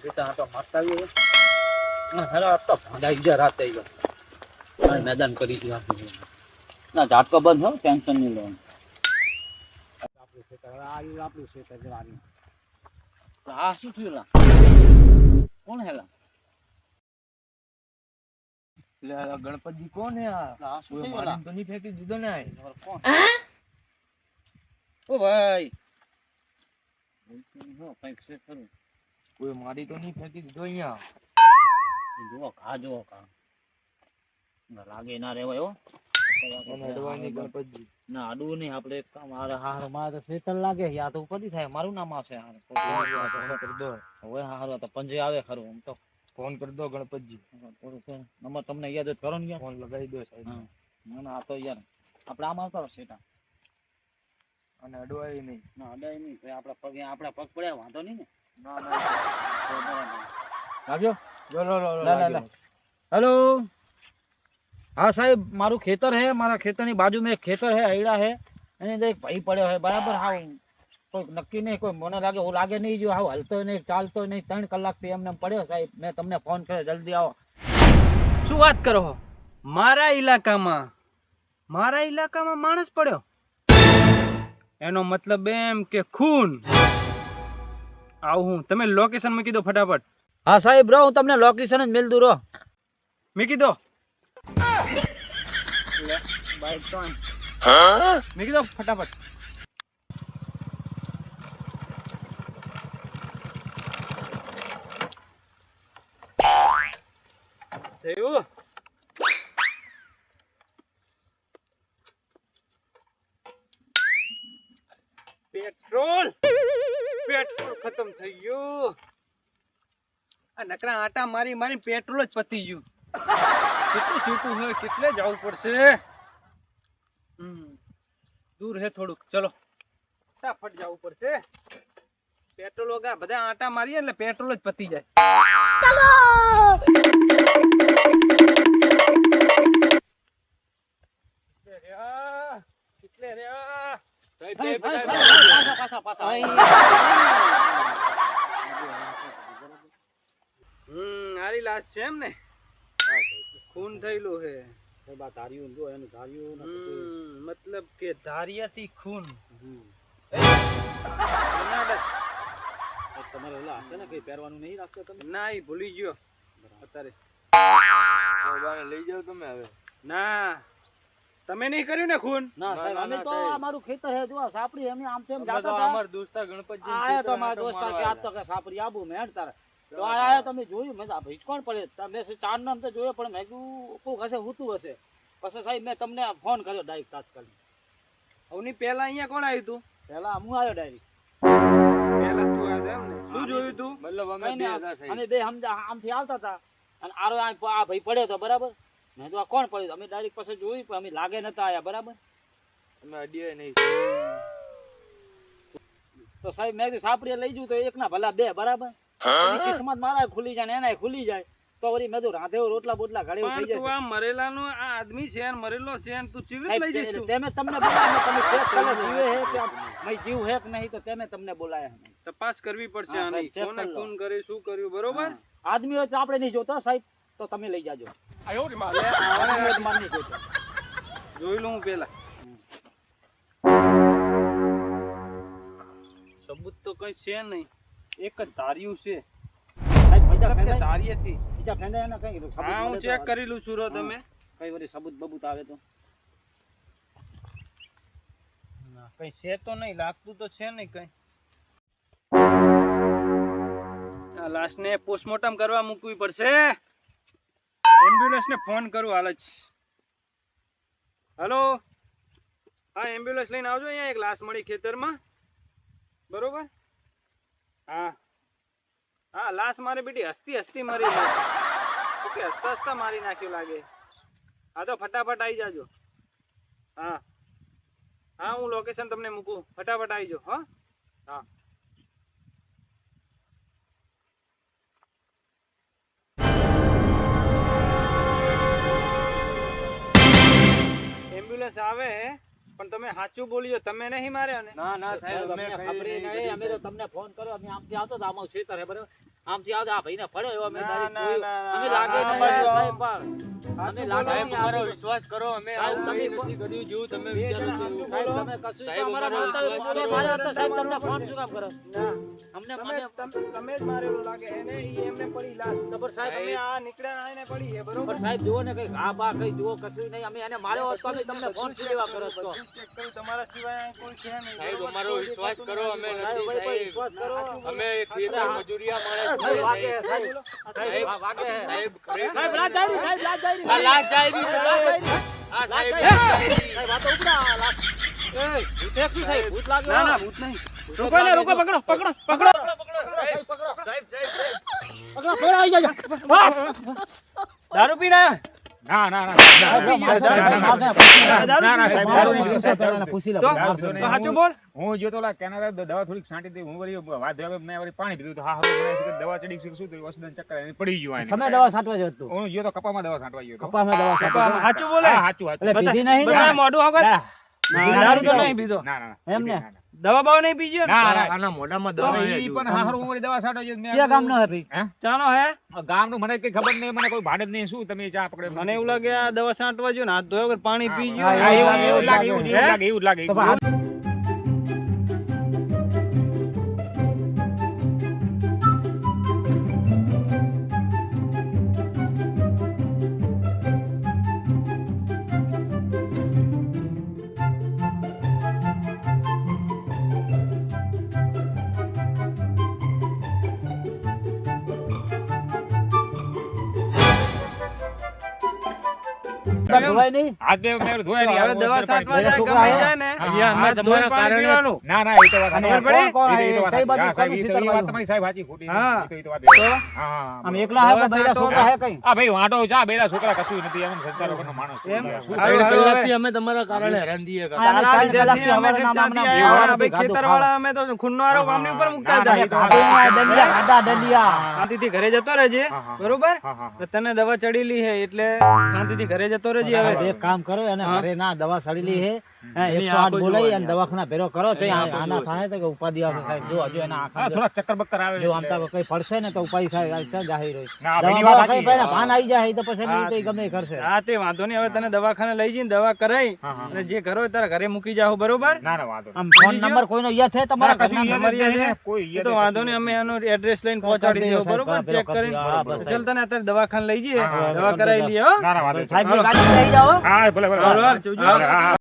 બેટા તો મારતા આવી હેલો તો ભાંડાઈ ગયા રાતે આવ્યો મેદાન કરી દીધું ના ઝાટકો બંધ હો ટેન્શન નહીં લેવાનું આપણું ખેતર હવે આવ્યું આપણું ખેતર જવાનું આ શું થયું લા કોણ હેલા ગણપતિ કોણ હે આ શું થયું તો નહીં ફેંકી દીધો ને કોણ ઓ ભાઈ કઈક છે ખરું કોઈ મારી તો નહીં ફેંકી દીધો અહીંયા જુઓ ખા જુઓ ખા લાગે ના રેવાય હો ના આડું નહીં આપણે મારે ખેતર લાગે યા તો કદી થાય મારું નામ આવશે હવે હારું તો પંજે આવે ખરું આમ તો ફોન કરી દો ગણપતજી નંબર તમને યાદ જ કરો ને ફોન લગાવી દો સાહેબ ના ના આ તો યાર આપણે આમ આવતા સેટા અને અડવાય નહીં ના અડાય નહીં આપણા પગ પડ્યા વાંધો નહીં ને ના ના લાગ્યો હેલો हाँ साहब मारू खेतर है मारा खेतर ની बाजू में एक खेतर है आईड़ा है एने एक भाई પડ્યો है बराबर हाउ कोई नक्की नहीं कोई મને લાગે હું લાગે નહીં જો હાવ હલતો નહીં ચાલતો નહીં 3 કલાકથી એમને પડ્યો સાહેબ મેં તમને ફોન કર્યો જલ્દી આવો શું વાત કરો મારા ઇલાકામાં માણસ પડ્યો એનો મતલબ એમ કે ખૂન આવું તમે લોકેશન મૂકી દો ફટાફટ હા સાહેબ રો હું તમને લોકેશન જ મેલ દઉં રો મૂકી દો બાઈક તો મૂકી દો ફટાફટ થયું પેટ્રોલ ખતમ થઈ ગયું આ નકરા આટા મારી પેટ્રોલ જ પતી ગયું કેટલું સીટું છે કેટલે જવું પડશે દૂર હે થોડુંક ચલો ફટાફટ જવું પડશે પેટ્રોલ વગર બધા આટા મારીએ એટલે પેટ્રોલ જ પતી જાય કેટલે રહ્યા આરી લાશ છે એમ ને ખૂન થયેલું હે મતલબ કે ધારિયાથી ખૂન તમારે ઓલા હશે ને કઈ પહેરવાનું નહીં રાખશો તમે ના એ ભૂલી ગયો અત્યારે લઈ જાઓ તમે હવે ના તમે નહીં કર્યું ને ખૂન ના સાહેબ અમે તો અમારું ખેતર હે જો સાપડી અમે આમ તેમ જાતા તો હતા અમાર દોસ્તા ગણપતજી આયા તો અમારા દોસ્તા કે આજ તો કે સાપડી આબુ મેં તારે તો આયા તમે જોયું મેં આ ભીચકોણ પડે તમે ચાર નામ તો જોયો પણ મેં કીધું કોક હશે હુતું હશે પછી સાહેબ મેં તમને ફોન કર્યો ડાયરેક્ટ તાત્કાલિક અવની પહેલા અહીંયા કોણ આવ્યું તું પહેલા હું આવ્યો ડાયરેક્ટ પહેલા તું આવ્યો એમ ને શું જોયું તું મતલબ અમે બે આમથી આવતા હતા અને આરો આ ભાઈ પડ્યો તો બરાબર મેં તો આ કોણ પડ્યું અમે ડાયરેક્ટ પછી જોયું પણ અમે લાગે નતા આયા બરાબર અમે અડીએ નહીં તો સાહેબ મેં કીધું સાપડીએ લઈ જઉં તો એક ના ભલા બે બરાબર કિસ્મત મારા ખુલી જાય ને એના ખુલી જાય તો વળી મેં તો રાધેવ રોટલા બોટલા ઘડે થઈ તું આ મરેલાનો આ આદમી છે ને મરેલો છે ને તું ચીવી લઈ જઈશ તું તમે તમને બોલાયા તમે ચેક કરો જીવે હે કે મય જીવ હે કે નહીં તો તમે તમને બોલાયા તપાસ કરવી પડશે આની કોને ખૂન કર્યું શું કર્યું બરોબર આદમી હોય તો આપણે નહીં જોતા સાહેબ તો તમે લઈ જાજો જોઈ લઉં હું પેલા સબૂત તો કઈ છે નહીં એક જ ધાર્યું છે હું ચેક કરી લઉં છું તમે કઈ વળી સબૂત બબૂત આવે તો કઈ છે તો નહીં લાગતું તો છે નહીં કઈ આ લાશ ને પોસ્ટમોર્ટમ કરવા મૂકવી પડશે એમ્બ્યુલન્સ ને ફોન કરું હાલ જ હેલો હા એમ્બ્યુલન્સ લઈને આવજો અહીંયા એક લાશ મળી ખેતરમાં બરોબર હા હા લાશ મારી બેટી હસતી મરી ઓકે હસતા મારી નાખ્યું લાગે હા તો ફટાફટ આવી જાજો હા હા હું લોકેશન તમને મૂકું ફટાફટ આવી જાઓ હા હા એમ્બ્યુલન્સ આવે પણ તમે સાચું બોલ્યો તમે નહીં માર્યા ને ના ના સાહેબ અમે ખબરે નહીં અમે તો તમને ફોન કર્યો અમે આમથી આવતો તો આમાં ખેતર હે બરાબર આમથી આવતા આ ભાઈને પડ્યો એવો અમે ના, તારી ના, જોયું. ના, અમે ના, લાગે ના, નહીં ના, સાહેબ પણ. અમે લાગે સાહેબ નહીં અમારો આવું. વિશ્વાસ કરો અમે સાહેબ, આવું તમે કંઈ નથી કર્યું જેવું તમે બે વિચારો જણા છો સમજો. એવું. સાહેબ, તમે કશું સાહેબ, તો અમારા અમારો મારતા વિશ્વાસ હોય. કરો. માર્યો તો સાહેબ તમને ફોન શું કામ કરો? ના અમને તમે મને તમે જ મારેલો લાગે એને ઈ એમને પડી લાગ ખબર સાહેબ તમે આ નીકળ્યા આને પડી છે બરોબર પણ સાહેબ જુઓ ને કઈ ઘા બા કઈ જુઓ કશું નહીં અમે એને માર્યો હોત તો અમે તમને ફોન શું લેવા કરો છો? બધું ચેક કર્યું તમારા સિવાય અહીં કોઈ છે નહીં સાહેબ બરોબર? અમારો કોઈ વિશ્વાસ દેખાતું કરો નથી. અમે સાહેબ, નથી ભાઈ, સાહેબ. વિશ્વાસ કરો. અમે ખેતર મજૂરિયા માણસ સાહેબ, છીએ, વાગે, સાહેબ. સાહેબ. સાહેબ, વાગે. સાહેબ ખરેખર. સાહેબ, લાજ જાયરી, સાહેબ, લાજ જાયરી. આ લાશ જાયરી, લાજ જાયરી. આ લાજ સાહેબ જાયરી. સાહેબ, આ તો ઉપડા, લાજ. ભૂત એક શું સાહેબ? ભૂત લાગ્યો? ના ના ભૂત નહીં રોકો ને રોકો પકડો પકડો પકડો સાહેબ, પકડો. સાહેબ સાહેબ પકડો, પકડો, આવી જાજો. દારૂ પીને આવ્યા? ના ના ના તો સાચું બોલ હું જો તો ઓલા કેનાડા દવા થોડીક છાંટી હતી હું વળી વાત ધ્યાન મેં વળી પાણી પીધું તો હા હવે મને દવા ચડી ગઈ શું થયું ઓક્સિજન ચક્કર એને પડી ગયું આને. સમય દવા છાંટવા જતો તું હું જો તો કપામાં દવા છાંટવા ગયો હતો. કપામાં દવા છાંટવા સાચું બોલે હા સાચું સાચું. એટલે પીધી નહીં ને બધા મોઢું આગળ ના. દારૂ તો નહીં પીધો ના ના એમ ને? દવા બાવા નહીં પીજો ને? ના ના આના મોઢામાં તો દવા ઈ પણ હા હું વળી દવા છાંટવા ગયો મેં ક્યાં ગામનો હતી હે ચાનો હે ગામનું મને કઈ ખબર નહીં મને કોઈ ભાડે જ નહીં શું તમે ચા પકડે મને એવું લાગે આ દવા છાંટવા જો ને હાથ ધોયા વગર પાણી પીજો હા, હા, એવું એવું લાગે એવું હે? લાગે એવું લાગે તો એવું લાગે. આ ધોવાય નહીં હાથ બે મેં ધોયા નહીં, હવે દવા છાંટવા પેલા જાય છોકરા ગમે આયા? જાય ને અહીંયા અમે હાથ ધોઈને તમારા પાણી કારણે- પીવાનું. ના ના એ તો વાત અને સાચી. કોણ એ તો વાત કઈ બાજુ સાચી. કોનું હા, સાહેબ, એ તો સીતર એ વાત બાજુ? તમારી સાહેબ સાચી, ખોટી હા. નથી. એ તો વાત સાચી. હા, હા, આમ હા. એકલા હે દવા કે બૈરા છાંટવા છોકરા હે કઈ હા ભાઈ વાંઢો ચા બેલા છોકરા કશું નથી એમ સંચાલકોનો માણસ છું. એમ? શું હારું, થાય? હારું, કલાકથી અમે તમારા કારણે હેરાન થઈએ કાકા. હા, તારા ત્રણ લીધેથી કલાકથી અમે અમારા નામ ચાંદી આમ આયા. નામ ભાઈ ગાધું ખેતરવાળા અમે તો ખૂનનો આરોપ આમની ઉપર મૂકતા ના, ના, જાય. એ તો દંડિયા ગાડા દંડિયા શાંતિથી ઘરે જતો રહેજે હા, હા. બરોબર હા, હા, તો તને દવા ચડેલી છે એટલે શાંતિથી ઘરે જતો રહેજે હવે હવે એક કામ કરો એને હા. ઘરે ના દવા સડેલી હે એની 108 આંખો બોલાવી જોવાની અને દવાખાના ભેરો કરો તો એની આંખો આના જોવાની. થાય તો કે ઉપાધિ આવે સાહેબ જો હજુ એના હા, આંખા થોડાક ચક્કર બક્કર આવે જો આમ એટલે. તો કઈ પડશે ને તો ઉપાય થાય આ ક્યાં જાહેર હોય ના, દવા ભાઈની વાત બવા કઈ સાચી. પહેલા ભાન આવી જાય તો પછી હા. એની રીતે ગમે એ કરશે હા તે વાંધો નહીં હવે તને દવાખાને લઈ જઈને દવા કરાઈ હા, હા. અને જે ઘર હોય તારા ઘરે મૂકી જાઓ બરોબર ના ના વાંધો નહીં. આમ ફોન નંબર કોઈનો યાદ છે તમારા ના, કશું ઘરના યાદ નંબર જ નંબર નહીં. યાદ કોઈ એ યાદ તો જ વાંધો કશું નહીં અમે એનો એડ્રેસ લઈને પહોંચાડી દઈએ બરોબર ચેક કરીને હા, બસ, ચાલ તને અત્યારે દવાખાને લઈ જઈએ હા, હા. દવા કરાવી લઈએ હો ના ના વાંધો નહીં. સાહેબ ની ગાડી લઈ જાઓ હા ભલે ભલે હાલો, હાલ, હા, હા, હા.